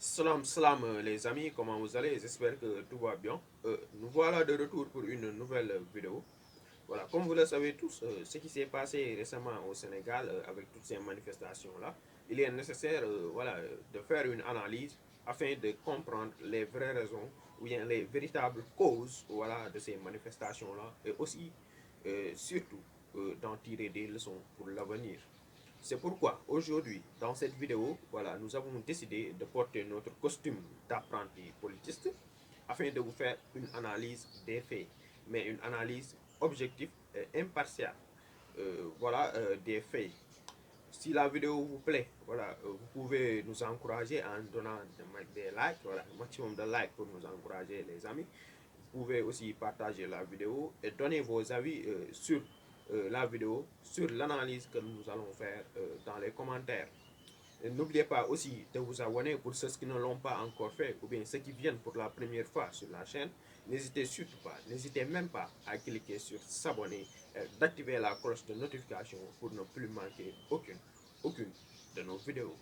Salam les amis, comment vous allez? J'espère que tout va bien. Nous voilà de retour pour une nouvelle vidéo. Voilà, comme vous le savez tous, ce qui s'est passé récemment au Sénégal avec toutes ces manifestations-là, il est nécessaire de faire une analyse afin de comprendre les vraies raisons ou bien les véritables causes de ces manifestations-là et aussi, surtout, d'en tirer des leçons pour l'avenir. C'est pourquoi aujourd'hui, dans cette vidéo, nous avons décidé de porter notre costume d'apprenti politiste afin de vous faire une analyse des faits, mais une analyse objective et impartiale des faits. Si la vidéo vous plaît, vous pouvez nous encourager en donnant des likes, un maximum de likes pour nous encourager les amis. Vous pouvez aussi partager la vidéo et donner vos avis sur la vidéo, sur l'analyse que nous allons faire dans les commentaires. N'oubliez pas aussi de vous abonner pour ceux qui ne l'ont pas encore fait ou bien ceux qui viennent pour la première fois sur la chaîne. N'hésitez surtout pas, n'hésitez même pas à cliquer sur s'abonner et d'activer la cloche de notification pour ne plus manquer aucune de nos vidéos.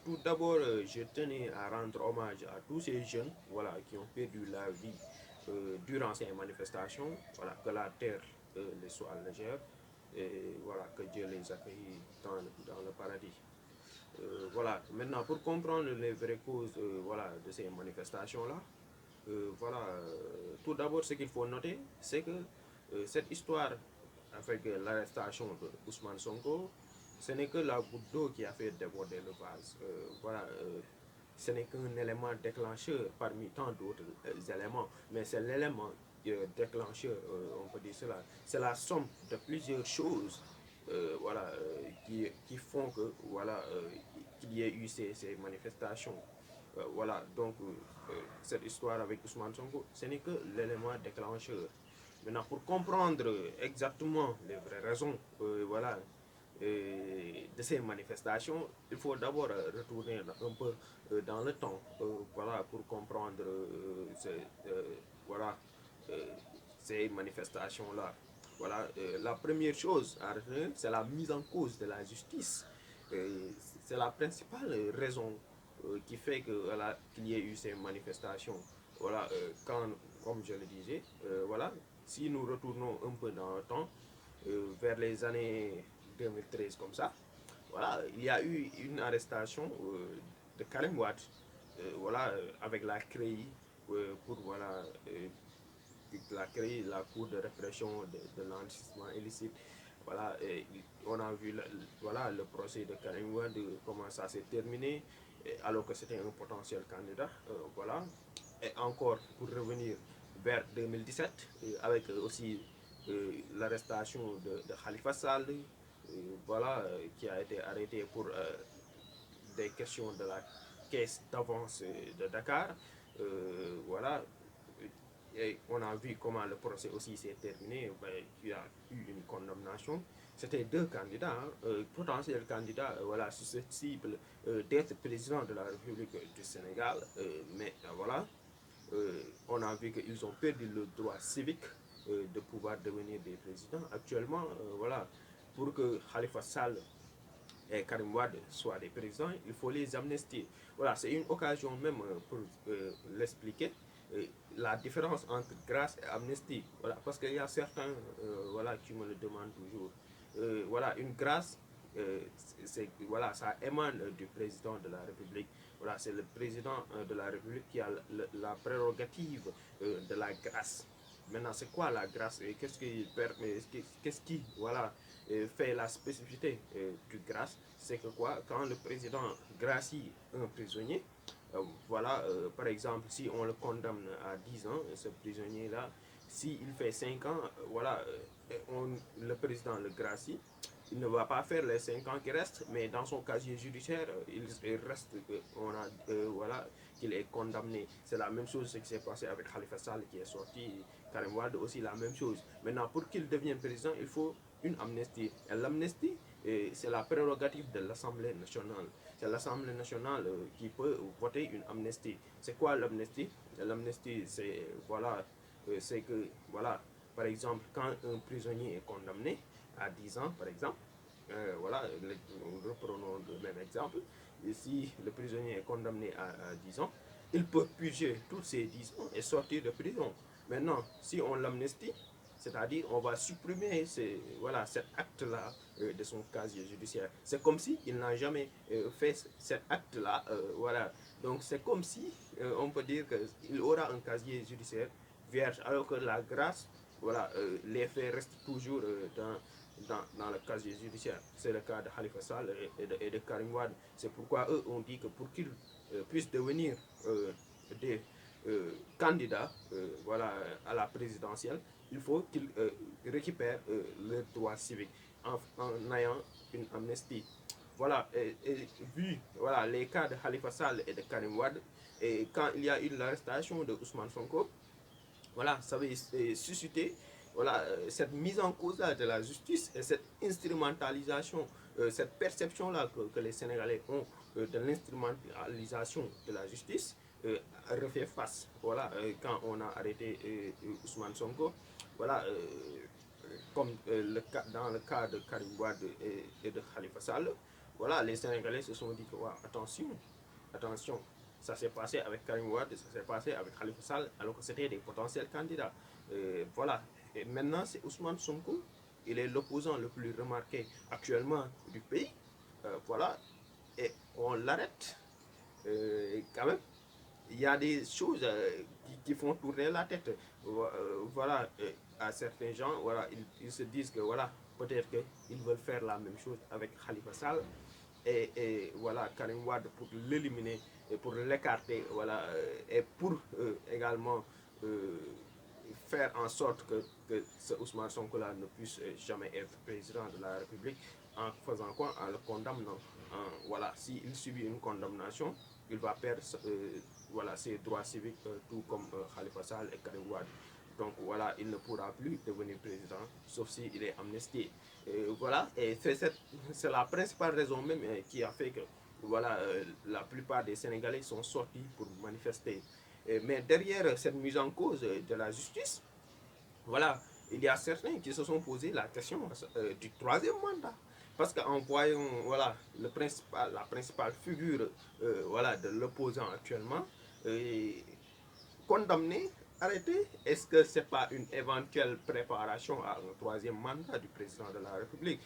Tout d'abord, je tenais à rendre hommage à tous ces jeunes qui ont perdu la vie durant ces manifestations. Voilà, que la terre les soit légère et voilà, que Dieu les accueille dans le paradis. Maintenant, pour comprendre les vraies causes de ces manifestations-là, tout d'abord, ce qu'il faut noter, c'est que cette histoire avec l'arrestation de Ousmane Sonko, ce n'est que la goutte d'eau qui a fait déborder le vase. Ce n'est qu'un élément déclencheur parmi tant d'autres éléments, mais c'est l'élément déclencheur, on peut dire cela. C'est la somme de plusieurs choses qui font que qu'il y ait eu ces manifestations. Cette histoire avec Ousmane Sonko, ce n'est que l'élément déclencheur. Maintenant, pour comprendre exactement les vraies raisons de ces manifestations, il faut d'abord retourner un peu dans le temps pour comprendre voilà, euh, ces manifestations-là. La première chose à retenir, c'est la mise en cause de la justice. C'est la principale raison qui fait qu'il y ait eu ces manifestations. Comme je le disais, si nous retournons un peu dans le temps, vers les années 2013 comme ça, il y a eu une arrestation de Karim Wade, avec la CREI pour la CREI, la Cour de répression de l'enrichissement illicite. On a vu le procès de Karim Wade, comment ça s'est terminé, alors que c'était un potentiel candidat. Et encore, pour revenir vers 2017, avec aussi l'arrestation de Khalifa Sall, qui a été arrêté pour des questions de la caisse d'avance de Dakar. Voilà, et on a vu comment le procès aussi s'est terminé, il y a eu une condamnation. C'était deux candidats, potentiels candidats susceptibles d'être président de la République du Sénégal, mais on a vu qu'ils ont perdu le droit civique de pouvoir devenir des présidents. Actuellement, pour que Khalifa Sall et Karim Wade soient des présidents, il faut les amnistier. Voilà, c'est une occasion même pour l'expliquer. La différence entre grâce et amnistie. Voilà, parce qu'il y a certains qui me le demandent toujours. Une grâce, ça émane du président de la République. Voilà, c'est le président de la République qui a la prérogative de la grâce. Maintenant, c'est quoi la grâce et qu'est-ce qui fait la spécificité du grâce? C'est que quand le président gracie un prisonnier, par exemple, si on le condamne à 10 ans, ce prisonnier-là, s'il fait 5 ans, le président le gracie, il ne va pas faire les 5 ans qui restent, mais dans son casier judiciaire, il reste qu'il est condamné. C'est la même chose ce qui s'est passé avec Khalifa Sall qui est sorti, Karim Wade aussi la même chose. Maintenant, pour qu'il devienne président, il faut une amnistie. Et l'amnistie, Et c'est la prérogative de l'Assemblée nationale. C'est l'Assemblée nationale qui peut voter une amnistie. C'est quoi l'amnistie? L'amnistie, c'est voilà, c'est que voilà, par exemple, quand un prisonnier est condamné à 10 ans, par exemple, voilà, reprenons le même exemple. Et si le prisonnier est condamné à 10 ans, il peut purger tous ces 10 ans et sortir de prison. Maintenant, si on l'amnistie, c'est-à-dire on va supprimer voilà, cet acte-là de son casier judiciaire. C'est comme s'il n'a jamais fait cet acte-là. Voilà. Donc c'est comme si on peut dire qu'il aura un casier judiciaire vierge, alors que la grâce, voilà, les faits restent toujours dans le casier judiciaire. C'est le cas de Khalifa Sall et de Karim Wade. C'est pourquoi eux ont dit que pour qu'ils puissent devenir des candidats voilà, à la présidentielle, il faut qu'ils récupèrent leurs droits civiques en ayant une amnistie. Voilà, et vu voilà, les cas de Khalifa Sall et de Karim Wade, et quand il y a eu l'arrestation de Ousmane Sonko, voilà, ça avait suscité voilà, cette mise en cause de la justice et cette instrumentalisation, cette perception-là que les Sénégalais ont de l'instrumentalisation de la justice refait face. Voilà, quand on a arrêté Ousmane Sonko, voilà, comme dans le cas de Karim Wade et de Khalifa Sall, voilà, les Sénégalais se sont dit que ouais, attention, attention, ça s'est passé avec Karim Wade, ça s'est passé avec Khalifa Sall, alors que c'était des potentiels candidats. Voilà. Et maintenant, c'est Ousmane Sonko. Il est l'opposant le plus remarqué actuellement du pays. Voilà. Et on l'arrête. Quand même, il y a des choses qui font tourner la tête. Voilà. À certains gens, voilà, ils se disent que voilà, peut-être qu'ils veulent faire la même chose avec Khalifa Sall et voilà, Karim Wade pour l'éliminer et pour l'écarter, voilà, et pour également euh, faire en sorte que ce Ousmane Sonko-là ne puisse jamais être président de la République en faisant quoi? En le condamnant. Voilà, s'il subit une condamnation, il va perdre voilà, ses droits civiques, tout comme Khalifa Sall et Karim Wade. Donc voilà, il ne pourra plus devenir président, sauf s'il est amnistié. Voilà, et c'est la principale raison même qui a fait que voilà, la plupart des Sénégalais sont sortis pour manifester. Mais derrière cette mise en cause de la justice, voilà, il y a certains qui se sont posé la question du troisième mandat. Parce qu'en voyant voilà, la principale figure voilà, de l'opposant actuellement, condamné, arrêté, est-ce que ce n'est pas une éventuelle préparation à un troisième mandat du président de la République?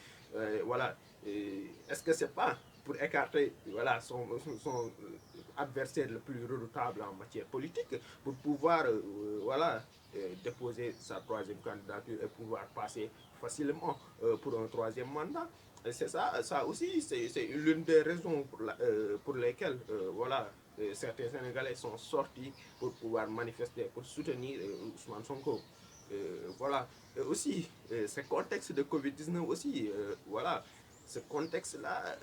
Voilà. Est-ce que ce n'est pas pour écarter voilà, son adversaire le plus redoutable en matière politique, pour pouvoir voilà, déposer sa troisième candidature et pouvoir passer facilement pour un troisième mandat? C'est ça aussi, c'est l'une des raisons pour lesquelles voilà, certains Sénégalais sont sortis pour pouvoir manifester, pour soutenir Ousmane Sonko. Voilà. Aussi, ce contexte de Covid-19 aussi, voilà, ce contexte-là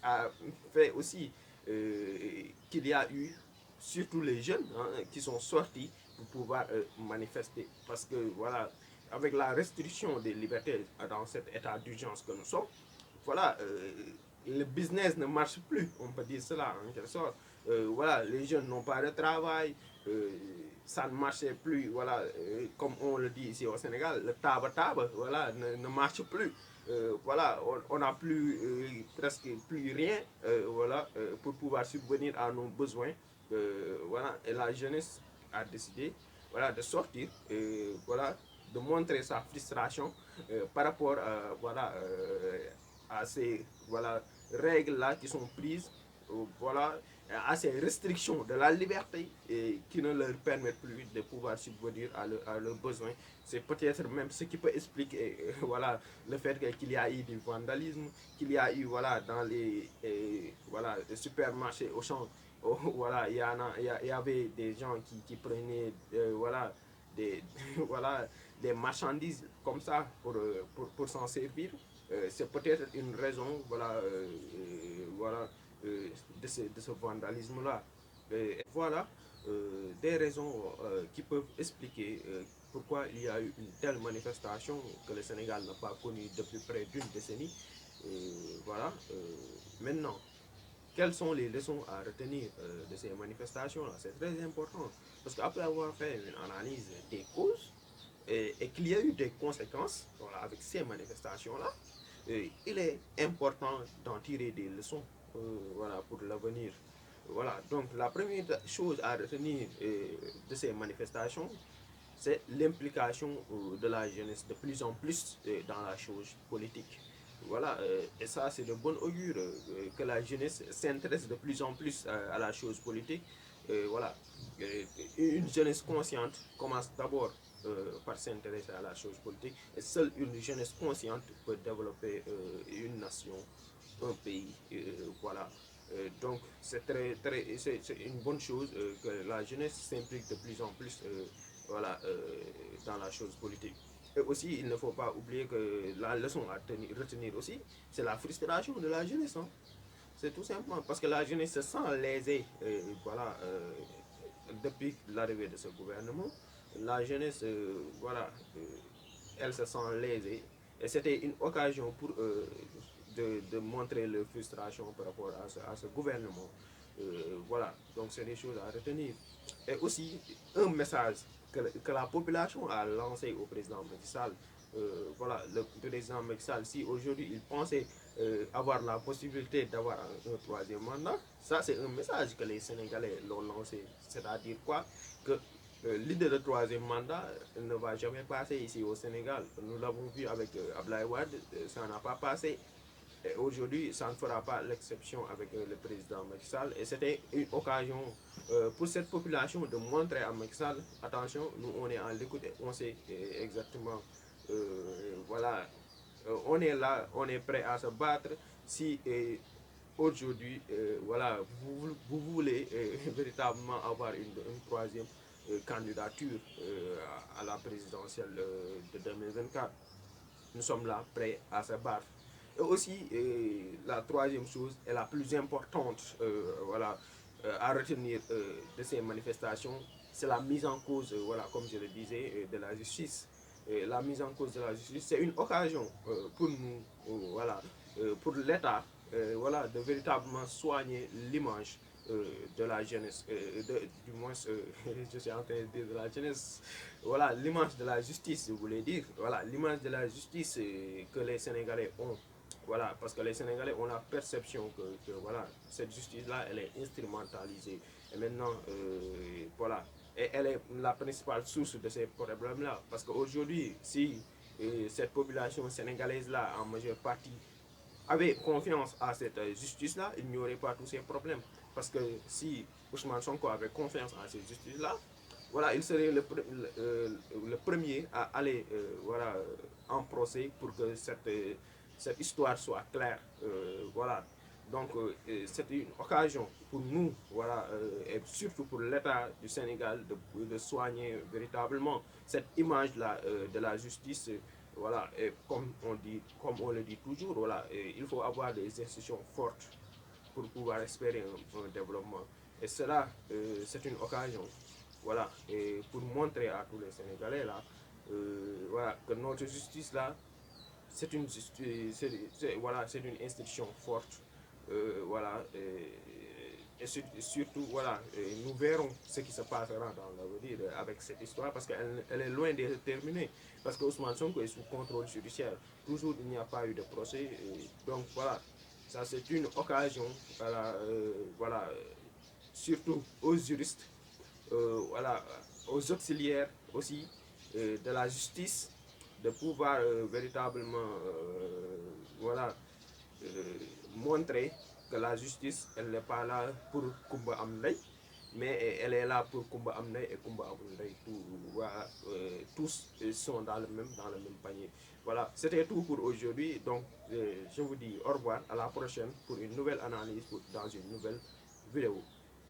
a fait aussi qu'il y a eu surtout les jeunes hein, qui sont sortis pour pouvoir manifester. Parce que voilà, avec la restriction des libertés dans cet état d'urgence que nous sommes, voilà, le business ne marche plus, on peut dire cela en quelque sorte. Voilà, les jeunes n'ont pas de travail, ça ne marchait plus, voilà, comme on le dit ici au Sénégal, le taba-taba, voilà, ne marche plus. Voilà, on n'a plus, presque plus rien, voilà, pour pouvoir subvenir à nos besoins. Voilà, et la jeunesse a décidé, voilà, de sortir, voilà, de montrer sa frustration par rapport voilà, à ces voilà, règles-là qui sont prises, voilà, à ces restrictions de la liberté et qui ne leur permettent plus de pouvoir subvenir à leurs besoins. C'est peut-être même ce qui peut expliquer voilà, le fait qu'il y a eu du vandalisme, qu'il y a eu voilà, dans voilà, les supermarchés au champ, voilà, il y avait des gens qui prenaient voilà, des, voilà, des marchandises comme ça pour s'en servir. C'est peut-être une raison voilà, voilà, de ce vandalisme-là. Voilà des raisons qui peuvent expliquer pourquoi il y a eu une telle manifestation que le Sénégal n'a pas connue depuis près d'une décennie. Voilà. Maintenant, quelles sont les leçons à retenir de ces manifestations-là? C'est très important. Parce qu'après avoir fait une analyse des causes et qu'il y a eu des conséquences voilà, avec ces manifestations-là, il est important d'en tirer des leçons voilà, pour l'avenir. Voilà, donc la première chose à retenir de ces manifestations, c'est l'implication de la jeunesse de plus en plus dans la chose politique. Voilà, et ça c'est de bon augure que la jeunesse s'intéresse de plus en plus à la chose politique. Voilà, une jeunesse consciente commence d'abord par s'intéresser à la chose politique et seule une jeunesse consciente peut développer une nation, un pays. Voilà. Donc c'est une bonne chose que la jeunesse s'implique de plus en plus voilà, dans la chose politique. Et aussi, il ne faut pas oublier que la leçon à retenir aussi, c'est la frustration de la jeunesse. Hein. C'est tout simplement parce que la jeunesse se sent lésée voilà, depuis l'arrivée de ce gouvernement. La jeunesse, voilà, elle se sent lésée. Et c'était une occasion pour eux de montrer leur frustration par rapport à ce gouvernement. Voilà, donc c'est des choses à retenir. Et aussi, un message que la population a lancé au président Macky Sall. Voilà, le président Macky Sall, si aujourd'hui il pensait avoir la possibilité d'avoir un troisième mandat, ça c'est un message que les Sénégalais l'ont lancé. C'est-à-dire quoi? Que l'idée de troisième mandat ne va jamais passer ici au Sénégal. Nous l'avons vu avec Ablaye Wade, ça n'a pas passé. Et aujourd'hui, ça ne fera pas l'exception avec le président Macky Sall. Et c'était une occasion pour cette population de montrer à Macky Sall, attention, nous on est en l'écoute et on sait exactement, voilà, on est là, on est prêt à se battre si aujourd'hui, voilà, vous voulez véritablement avoir une troisième candidature à la présidentielle de 2024. Nous sommes là prêts à se battre. Et aussi, la troisième chose est la plus importante voilà, à retenir de ces manifestations, c'est la mise en cause, voilà, comme je le disais, de la justice. La mise en cause de la justice, c'est une occasion pour nous, voilà, pour l'État, voilà, de véritablement soigner l'image de la jeunesse, du moins, je suis en train de dire de la jeunesse, voilà, l'image de la justice, je voulais dire, voilà, l'image de la justice que les Sénégalais ont, voilà, parce que les Sénégalais ont la perception que voilà, cette justice-là, elle est instrumentalisée, et maintenant, voilà, et elle est la principale source de ces problèmes-là, parce qu'aujourd'hui, si cette population sénégalaise-là, en majeure partie, avait confiance à cette justice-là, il n'y aurait pas tous ces problèmes. Parce que si Ousmane Sonko avait confiance à cette justice-là, voilà, il serait le premier à aller voilà, en procès pour que cette histoire soit claire. Voilà. Donc, c'est une occasion pour nous, voilà, et surtout pour l'État du Sénégal, de soigner véritablement cette image-là de la justice. Voilà, et comme on le dit toujours, voilà, il faut avoir des institutions fortes pour pouvoir espérer un développement. Et cela, c'est une occasion, voilà, et pour montrer à tous les Sénégalais là, voilà, que notre justice là, c'est une justice, voilà, c'est une institution forte, voilà, et surtout, voilà, nous verrons ce qui se passera dans l'avenir avec cette histoire parce qu'elle est loin d'être terminée. Parce que Ousmane Sonko est sous contrôle judiciaire. Toujours, il n'y a pas eu de procès. Donc, voilà, ça c'est une occasion, voilà, voilà surtout aux juristes, voilà, aux auxiliaires aussi de la justice, de pouvoir véritablement voilà, montrer que la justice, elle n'est pas là pour Kumba Amley, mais elle est là pour Kumba Amley et Kumba Amley. Voilà, tous sont dans le même panier. Voilà, c'était tout pour aujourd'hui. Donc, je vous dis au revoir, à la prochaine pour une nouvelle analyse, dans une nouvelle vidéo.